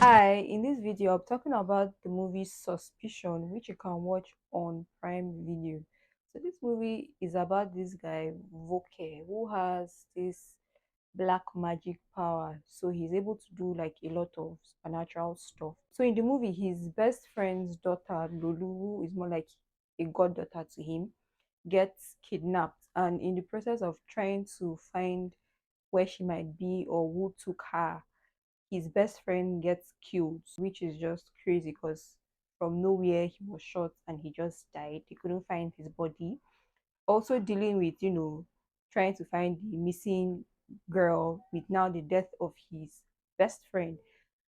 Hi, in this video, I'm talking about the movie Suspicion, which you can watch on Prime Video. So this movie is about this guy, Voke, who has this black magic power. So he's able to do like a lot of supernatural stuff. So in the movie, his best friend's daughter, Lulu, who is more like a goddaughter to him, gets kidnapped. And in the process of trying to find where she might be or who took her, his best friend gets killed, which is just crazy because from nowhere he was shot and he just died. They couldn't find his body. Also dealing with, trying to find the missing girl with now the death of his best friend.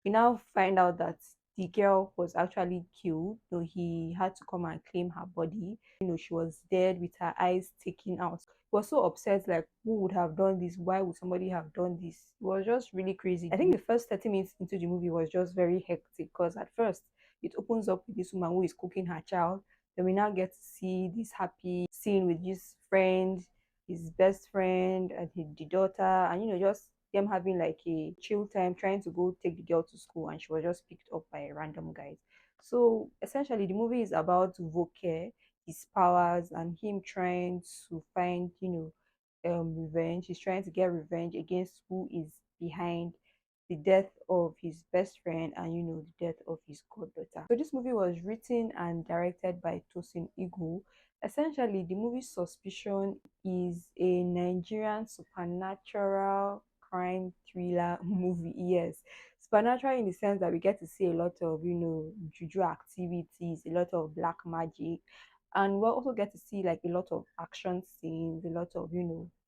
We now find out that the girl was actually killed, so he had to come and claim her body. She was dead with her eyes taken out. He was so upset, like, who would have done this? Why would somebody have done this? It was just really crazy. I think the first 30 minutes into the movie was just very hectic because at first it opens up with this woman who is cooking her child. Then we now get to see this happy scene with his friend, his best friend, and the daughter, and just them having like a chill time trying to go take the girl to school, and she was just picked up by random guys. So essentially the movie is about Voke, his powers, and him trying to find revenge. He's trying to get revenge against who is behind the death of his best friend and the death of his goddaughter. So this movie was written and directed by Tosin Igho. Essentially, the movie Suspicion is a Nigerian supernatural crime thriller movie. Yes, supernatural in the sense that we get to see a lot of juju activities, a lot of black magic, and we'll also get to see like a lot of action scenes, a lot of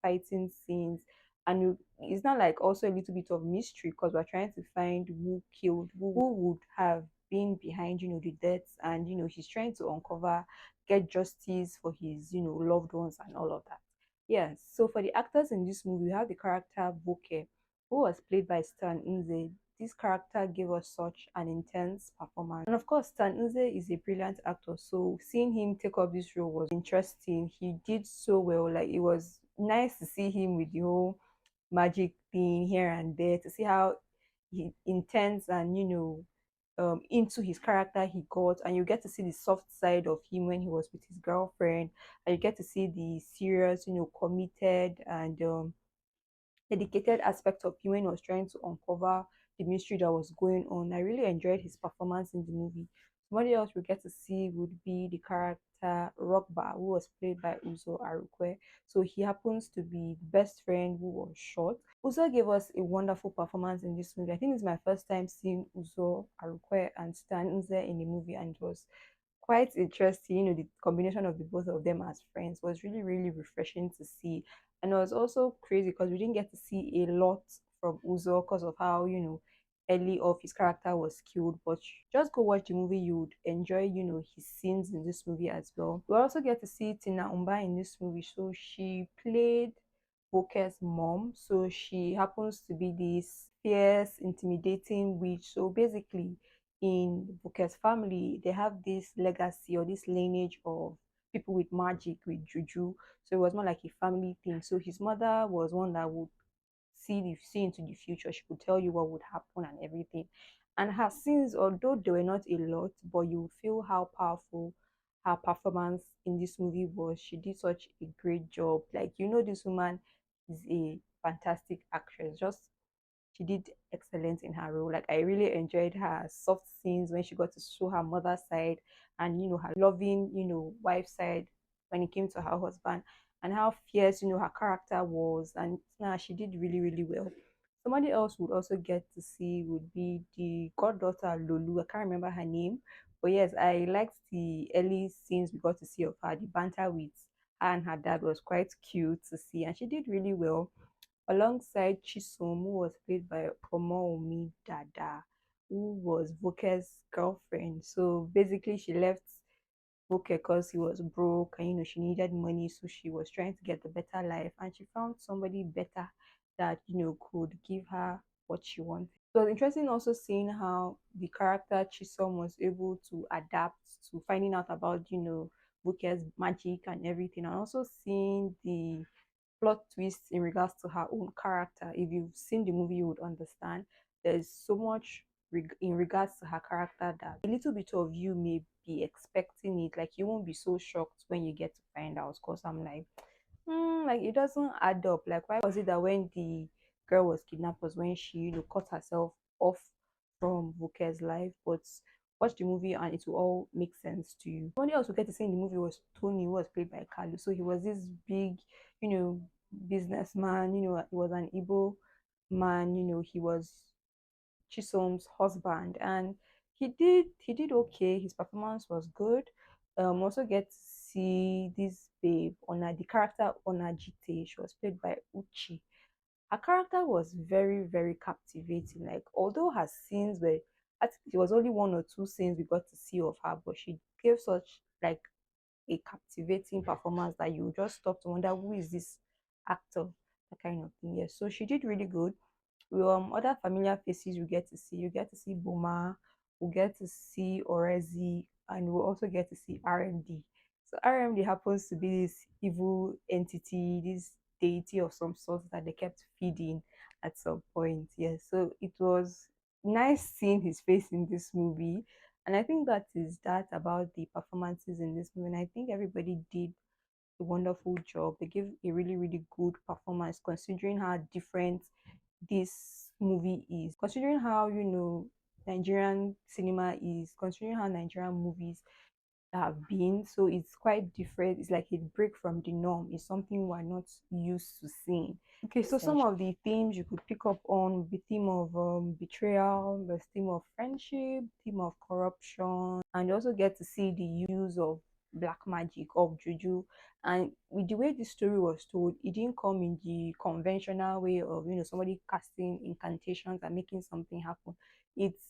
fighting scenes, and it's not like also a little bit of mystery because we're trying to find who killed who would have been behind the deaths, and he's trying to uncover, get justice for his loved ones and all of that. Yes, so for the actors in this movie, we have the character Boke, who was played by Stan Nze. This character gave us such an intense performance, and of course Stan Nze is a brilliant actor, so seeing him take up this role was interesting. He did so well. Like, it was nice to see him with the whole magic thing here and there, to see how he intense and into his character he got, and you get to see the soft side of him when he was with his girlfriend, and you get to see the serious, committed and dedicated aspect of him when he was trying to uncover the mystery that was going on. I really enjoyed his performance in the movie. Somebody else we get to see would be the character Rockbar, who was played by Uzor Arukwe. So he happens to be the best friend who was shot. Uzor gave us a wonderful performance in this movie. I think it's my first time seeing Uzor Arukwe and Stanz Nze in the movie, and it was quite interesting. The combination of the both of them as friends was really, really refreshing to see. And it was also crazy because we didn't get to see a lot from Uzo because of how, early of his character was killed. But just go watch the movie, you would enjoy, his scenes in this movie as well. We also get to see Tina Umba in this movie. So she played Boke's mom. So she happens to be this fierce, intimidating witch. So basically, in Boke's family, they have this legacy or this lineage of people with magic, with juju. So it was more like a family thing. So his mother was one that would see into the future. She could tell you what would happen and everything. And her scenes, although they were not a lot, but you feel how powerful her performance in this movie was. She did such a great job. Like, this woman is a fantastic actress. Just, she did excellent in her role. Like, I really enjoyed her soft scenes when she got to show her mother's side and her loving, wife side when it came to her husband, and how fierce, her character was. And she did really, really well. Somebody else would also get to see would be the goddaughter Lulu. I can't remember her name. But yes, I liked the early scenes we got to see of her. The banter with her and her dad was quite cute to see, and she did really well alongside Chisom, who was played by Omowunmi Dada, who was Voke's girlfriend. So basically, she left Voke because he was broke and she needed money, so she was trying to get a better life, and she found somebody better that could give her what she wanted. So it's interesting also seeing how the character Chisom was able to adapt to finding out about Voke's magic and everything, and also seeing the plot twist in regards to her own character. If you've seen the movie, you would understand. There's so much in regards to her character that a little bit of you may be expecting it. Like you won't be so shocked when you get to find out. Because I'm like, like it doesn't add up. Like why was it that when the girl was kidnapped was when she cut herself off from Vuke's life? But watch the movie and it will all make sense to you. Somebody else we get to see in the movie was Tony, who was played by Kalu. So he was this big, you know, businessman. He was an Igbo man. He was Chisholm's husband, and he did okay. His performance was good. Also get to see this babe on the character Onajite. She was played by Uchi. Her character was very, very captivating. Like although her scenes were, I think it was only one or two scenes we got to see of her, but she gave such like a captivating performance that you just stop to wonder who is this actor, that kind of thing. Yes, so she did really good. Other familiar faces you get to see. You get to see Boma, we get to see Orezi, and we'll also get to see RMD. So RMD happens to be this evil entity, this deity of some sort that they kept feeding at some point. Yes, so it was nice seeing his face in this movie. And I think that is that about the performances in this movie. And I think everybody did a wonderful job. They gave a really, really good performance considering how different this movie is, considering how Nigerian cinema is, considering how Nigerian movies have been. So it's quite different. It's like a break from the norm. It's something we're not used to seeing. Okay, so some of the themes you could pick up on the theme of betrayal, the theme of friendship, theme of corruption, and you also get to see the use of black magic, of juju. And with the way this story was told, it didn't come in the conventional way of somebody casting incantations and making something happen. It's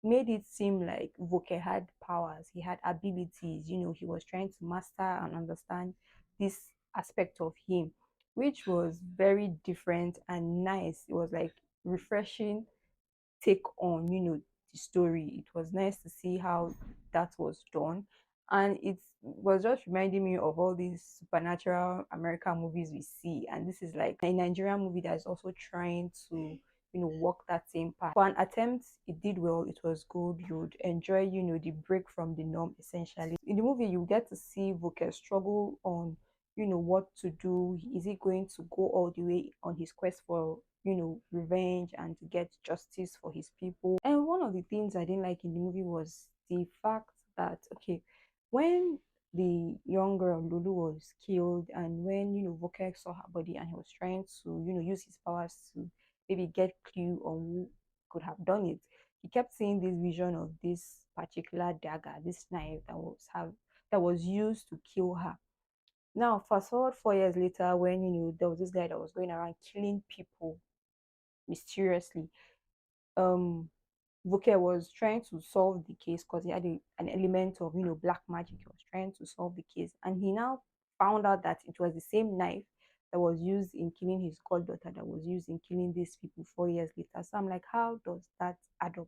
made it seem like Voke had powers, he had abilities, he was trying to master and understand this aspect of him, which was very different and nice. It was like refreshing take on the story. It was nice to see how that was done, and it was just reminding me of all these supernatural American movies we see. And this is like a Nigerian movie that is also trying to walk that same path. For an attempt, it did well. It was good. You would enjoy the break from the norm. Essentially in the movie you get to see Voke struggle on what to do. Is he going to go all the way on his quest for revenge and to get justice for his people? And one of the things I didn't like in the movie was the fact that, okay, when the young girl Lulu was killed, and when Voke saw her body and he was trying to use his powers to maybe get clue on who could have done it, he kept seeing this vision of this particular dagger, this knife that was used to kill her. Now, fast forward 4 years later, when there was this guy that was going around killing people mysteriously. Um, Vuke was trying to solve the case because he had an element of black magic. He was trying to solve the case, and he now found out that it was the same knife that was used in killing his goddaughter, that was used in killing these people 4 years later. So I'm like, how does that add up?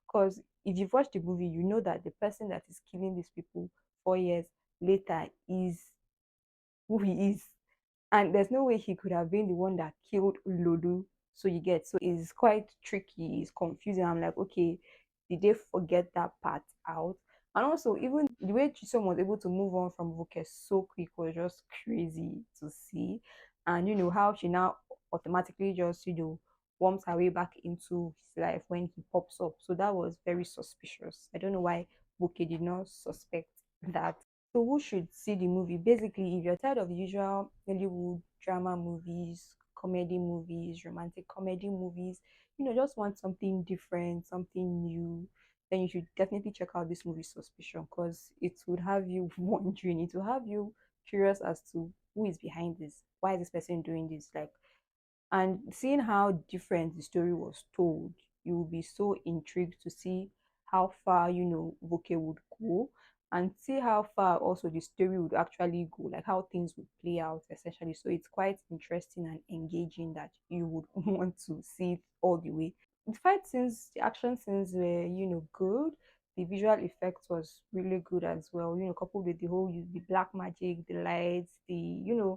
Because if you've watched the movie, you know that the person that is killing these people 4 years later is who he is, and there's no way he could have been the one that killed Lulu. So you get, so it's quite tricky, it's confusing. I'm like, okay, did they forget that part out? And also, even the way Chisom was able to move on from Voke so quick was just crazy to see. And how she now automatically just warms her way back into his life when he pops up. So that was very suspicious. I don't know why Voke did not suspect that. So who should see the movie? Basically, if you're tired of the usual Nollywood drama movies, comedy movies, romantic comedy movies, just want something different, something new, then you should definitely check out this movie Suspicion, because it would have you wondering, it will have you curious as to who is behind this, why is this person doing this, like, and seeing how different the story was told, you will be so intrigued to see how far Voke would go, and see how far also the story would actually go, like how things would play out essentially. So it's quite interesting and engaging that you would want to see it all the way. The fight scenes, the action scenes were good. The visual effects was really good as well, coupled with the whole the black magic, the lights, the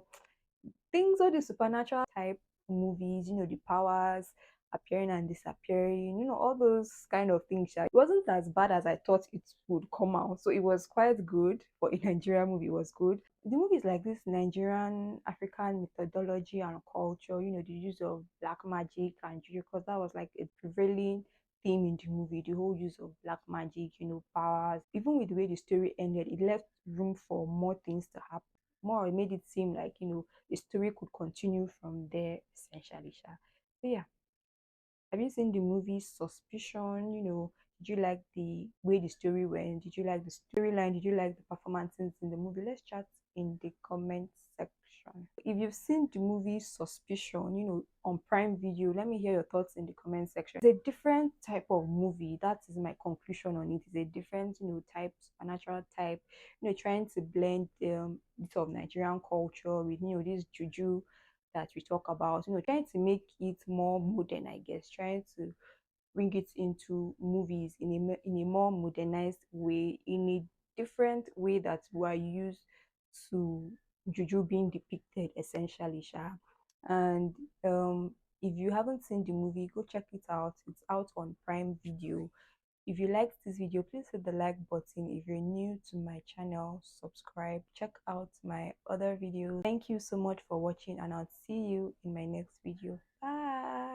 things, all the supernatural type movies, the powers appearing and disappearing, all those kind of things. It wasn't as bad as I thought it would come out. So it was quite good for a Nigerian movie, it was good. The movie is like this Nigerian African methodology and culture, the use of black magic and juju, because that was like a prevailing theme in the movie, the whole use of black magic, powers. Even with the way the story ended, it left room for more things to happen. More, it made it seem like, the story could continue from there, essentially. Sha. So yeah, have you seen the movie Suspicion? Did you like the way the story went? Did you like the storyline? Did you like the performances in the movie? Let's chat in the comment section. If you've seen the movie Suspicion, on Prime Video, let me hear your thoughts in the comment section. It's a different type of movie. That is my conclusion on it. It's a different, type, supernatural type, trying to blend bit of Nigerian culture with, this juju that we talk about, trying to make it more modern, I guess, trying to bring it into movies in in a more modernized way, in a different way that we are used to juju being depicted, essentially, Sha. And if you haven't seen the movie, go check it out. It's out on Prime Video. If you liked this video, please hit the like button. If you're new to my channel, subscribe. Check out my other videos. Thank you so much for watching, and I'll see you in my next video. Bye.